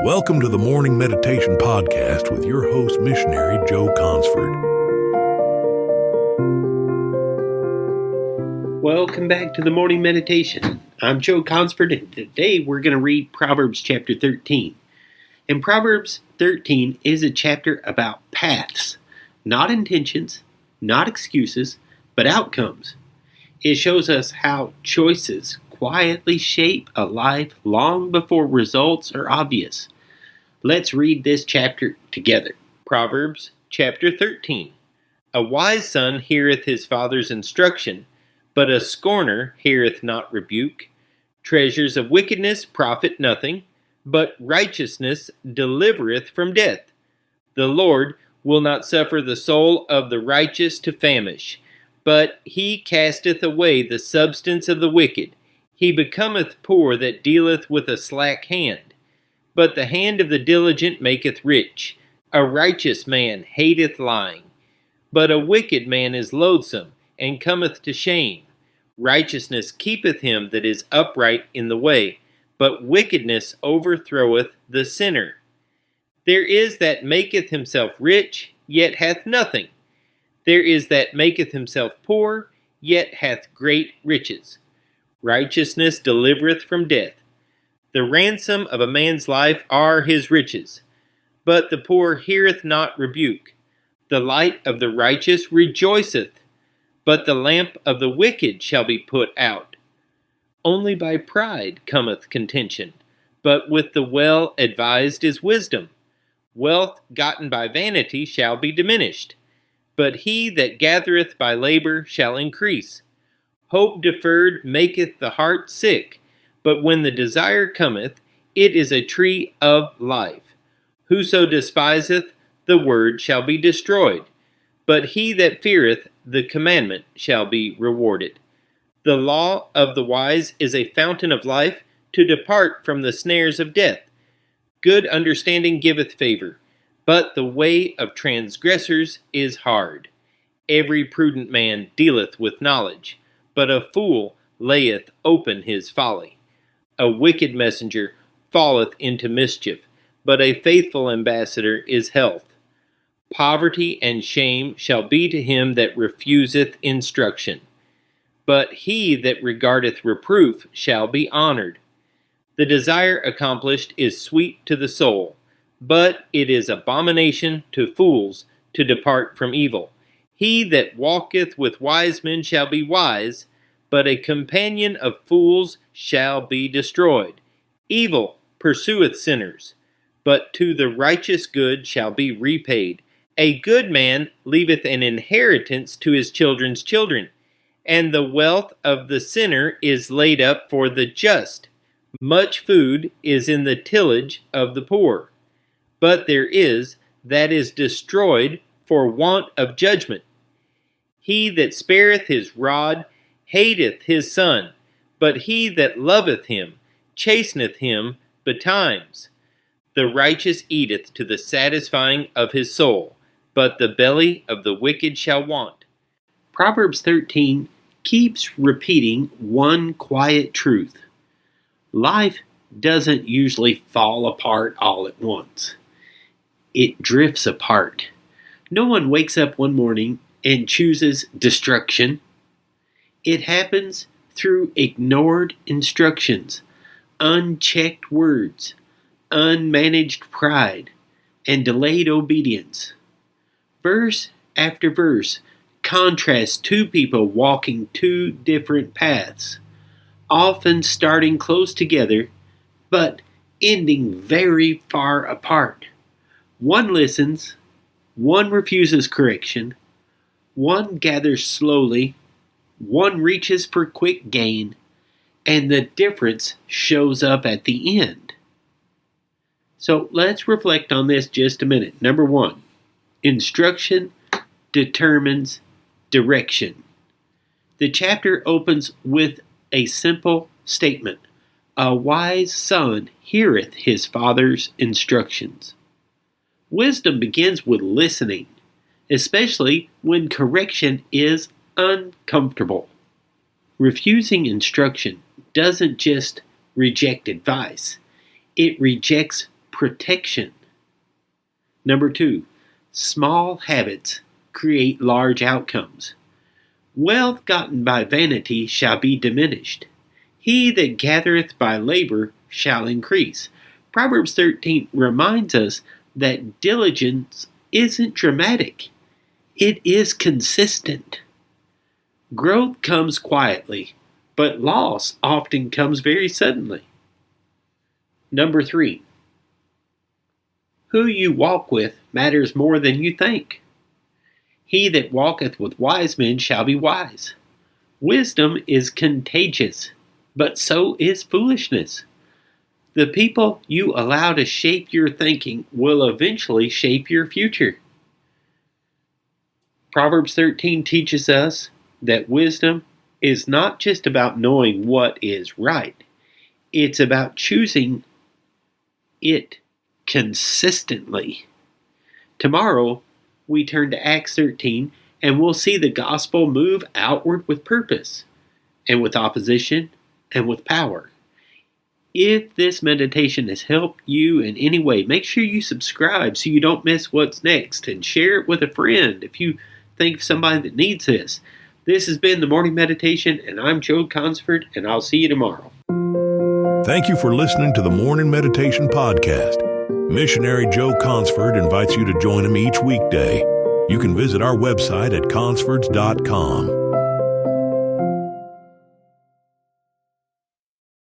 Welcome to the Morning Meditation Podcast with your host, missionary Joe Consford. Welcome back to the Morning Meditation. I'm Joe Consford, and today we're going to read Proverbs chapter 13. And Proverbs 13 is a chapter about paths, not intentions, not excuses, but outcomes. It shows us how choices quietly shape a life long before results are obvious. Let's read this chapter together. Proverbs chapter 13. A wise son heareth his father's instruction, but a scorner heareth not rebuke. Treasures of wickedness profit nothing, but righteousness delivereth from death. The Lord will not suffer the soul of the righteous to famish, but he casteth away the substance of the wicked. He becometh poor that dealeth with a slack hand. But the hand of the diligent maketh rich. A righteous man hateth lying. But a wicked man is loathsome, and cometh to shame. Righteousness keepeth him that is upright in the way, but wickedness overthroweth the sinner. There is that maketh himself rich, yet hath nothing. There is that maketh himself poor, yet hath great riches. Righteousness delivereth from death. The ransom of a man's life are his riches, but the poor heareth not rebuke. The light of the righteous rejoiceth, but the lamp of the wicked shall be put out. Only by pride cometh contention, but with the well-advised is wisdom. Wealth gotten by vanity shall be diminished, but he that gathereth by labor shall increase. Hope deferred maketh the heart sick, but when the desire cometh, it is a tree of life. Whoso despiseth the word shall be destroyed, but he that feareth the commandment shall be rewarded. The law of the wise is a fountain of life, to depart from the snares of death. Good understanding giveth favor, but the way of transgressors is hard. Every prudent man dealeth with knowledge, but a fool layeth open his folly. A wicked messenger falleth into mischief, but a faithful ambassador is health. Poverty and shame shall be to him that refuseth instruction, but he that regardeth reproof shall be honored. The desire accomplished is sweet to the soul, but it is abomination to fools to depart from evil. He that walketh with wise men shall be wise, but a companion of fools shall be destroyed. Evil pursueth sinners, but to the righteous good shall be repaid. A good man leaveth an inheritance to his children's children, and the wealth of the sinner is laid up for the just. Much food is in the tillage of the poor, but there is that is destroyed for want of judgment. He that spareth his rod hateth his son, but he that loveth him chasteneth him betimes. The righteous eateth to the satisfying of his soul, but the belly of the wicked shall want. Proverbs 13 keeps repeating one quiet truth. Life doesn't usually fall apart all at once. It drifts apart. No one wakes up one morning and chooses destruction. It happens through ignored instructions, unchecked words, unmanaged pride, and delayed obedience. Verse after verse contrasts two people walking two different paths, often starting close together, but ending very far apart. One listens, one refuses correction, one gathers slowly, one reaches for quick gain, and the difference shows up at the end. So let's reflect on this just a minute. Number one, instruction determines direction. The chapter opens with a simple statement. A wise son heareth his father's instructions. Wisdom begins with listening, especially when correction is uncomfortable. Refusing instruction doesn't just reject advice, it rejects protection. Number 2, small habits create large outcomes. Wealth gotten by vanity shall be diminished. He that gathereth by labor shall increase. Proverbs 13 reminds us that diligence isn't dramatic. It is consistent. Growth comes quietly, but loss often comes very suddenly. Number 3, who you walk with matters more than you think. He that walketh with wise men shall be wise. Wisdom is contagious, but so is foolishness. The people you allow to shape your thinking will eventually shape your future. Proverbs 13 teaches us that wisdom is not just about knowing what is right. It's about choosing it consistently. Tomorrow, we turn to Acts 13 and we'll see the gospel move outward with purpose, and with opposition, and with power. If this meditation has helped you in any way, make sure you subscribe so you don't miss what's next, and share it with a friend if you think of somebody that needs this. This has been the Morning Meditation, and I'm Joe Consford, and I'll see you tomorrow. Thank you for listening to the Morning Meditation Podcast. Missionary Joe Consford invites you to join him each weekday. You can visit our website at consfords.com.